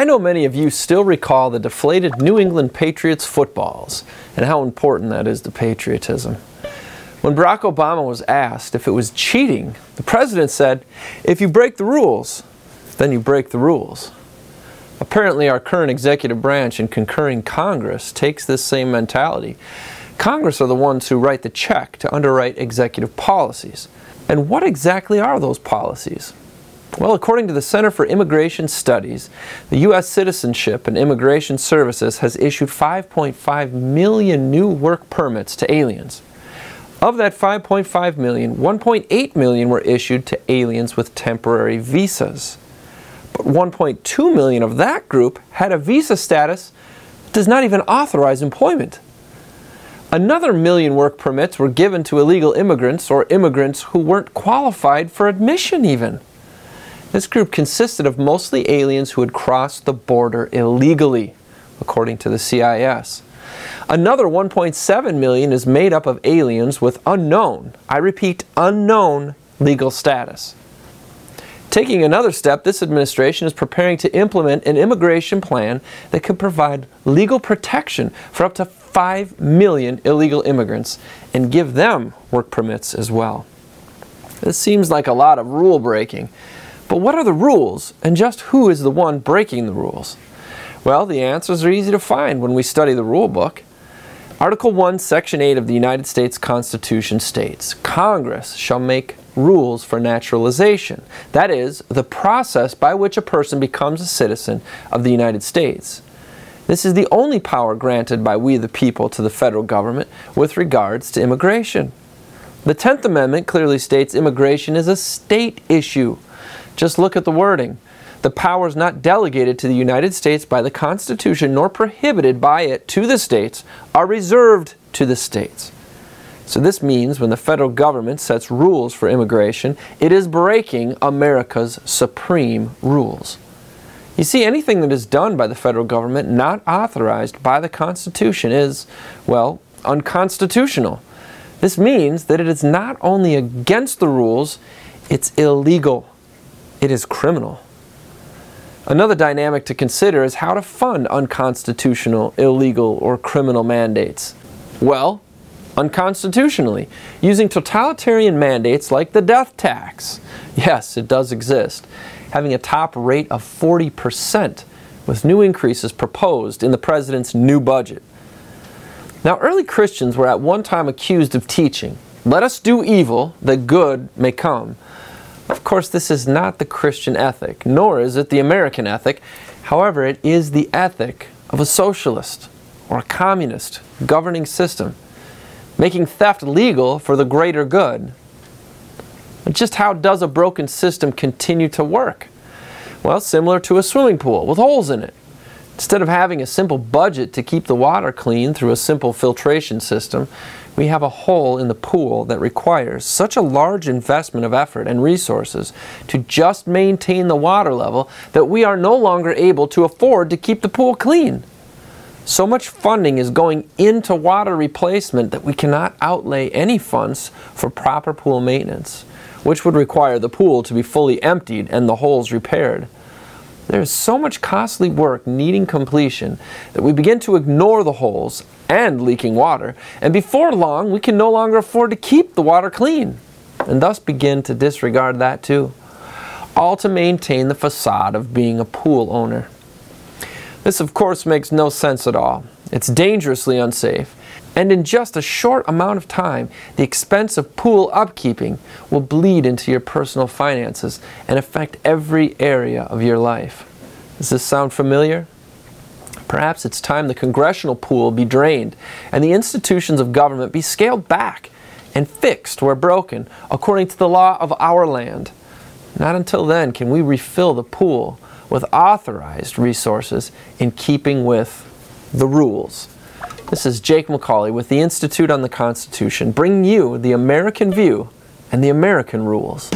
I know many of you still recall the deflated New England Patriots footballs and how important that is to patriotism. When Barack Obama was asked if it was cheating, the president said, "If you break the rules, then you break the rules." Apparently our current executive branch and concurring Congress takes this same mentality. Congress are the ones who write the check to underwrite executive policies. And what exactly are those policies? Well, according to the Center for Immigration Studies, the U.S. Citizenship and Immigration Services has issued 5.5 million new work permits to aliens. Of that 5.5 million, 1.8 million were issued to aliens with temporary visas. But 1.2 million of that group had a visa status that does not even authorize employment. Another million work permits were given to illegal immigrants or immigrants who weren't qualified for admission even. This group consisted of mostly aliens who had crossed the border illegally, according to the CIS. Another 1.7 million is made up of aliens with unknown, I repeat, unknown legal status. Taking another step, this administration is preparing to implement an immigration plan that could provide legal protection for up to 5 million illegal immigrants and give them work permits as well. This seems like a lot of rule breaking. But what are the rules, and just who is the one breaking the rules? Well, the answers are easy to find when we study the rule book. Article 1, Section 8 of the United States Constitution states, "Congress shall make rules for naturalization." That is, the process by which a person becomes a citizen of the United States. This is the only power granted by we the people to the federal government with regards to immigration. The 10th Amendment clearly states immigration is a state issue. Just look at the wording. The powers not delegated to the United States by the Constitution nor prohibited by it to the states are reserved to the states. So this means when the federal government sets rules for immigration, it is breaking America's supreme rules. You see, anything that is done by the federal government not authorized by the Constitution is, well, unconstitutional. This means that it is not only against the rules, it's illegal. It is criminal. Another dynamic to consider is how to fund unconstitutional, illegal, or criminal mandates. Well, unconstitutionally, using totalitarian mandates like the death tax. Yes, it does exist, having a top rate of 40%, with new increases proposed in the president's new budget. Now, early Christians were at one time accused of teaching, "Let us do evil, that good may come." Of course, this is not the Christian ethic, nor is it the American ethic. However, it is the ethic of a socialist or a communist governing system, making theft legal for the greater good. But just how does a broken system continue to work? Well, similar to a swimming pool with holes in it. Instead of having a simple budget to keep the water clean through a simple filtration system, we have a hole in the pool that requires such a large investment of effort and resources to just maintain the water level that we are no longer able to afford to keep the pool clean. So much funding is going into water replacement that we cannot outlay any funds for proper pool maintenance, which would require the pool to be fully emptied and the holes repaired. There is so much costly work needing completion that we begin to ignore the holes and leaking water, and before long we can no longer afford to keep the water clean, and thus begin to disregard that too, all to maintain the facade of being a pool owner. This of course makes no sense at all. It's dangerously unsafe, and in just a short amount of time the expense of pool upkeeping will bleed into your personal finances and affect every area of your life. Does this sound familiar? Perhaps it's time the congressional pool be drained and the institutions of government be scaled back and fixed where broken according to the law of our land. Not until then can we refill the pool with authorized resources in keeping with the rules. This is Jake MacAulay with the Institute on the Constitution, bringing you the American view and the American rules.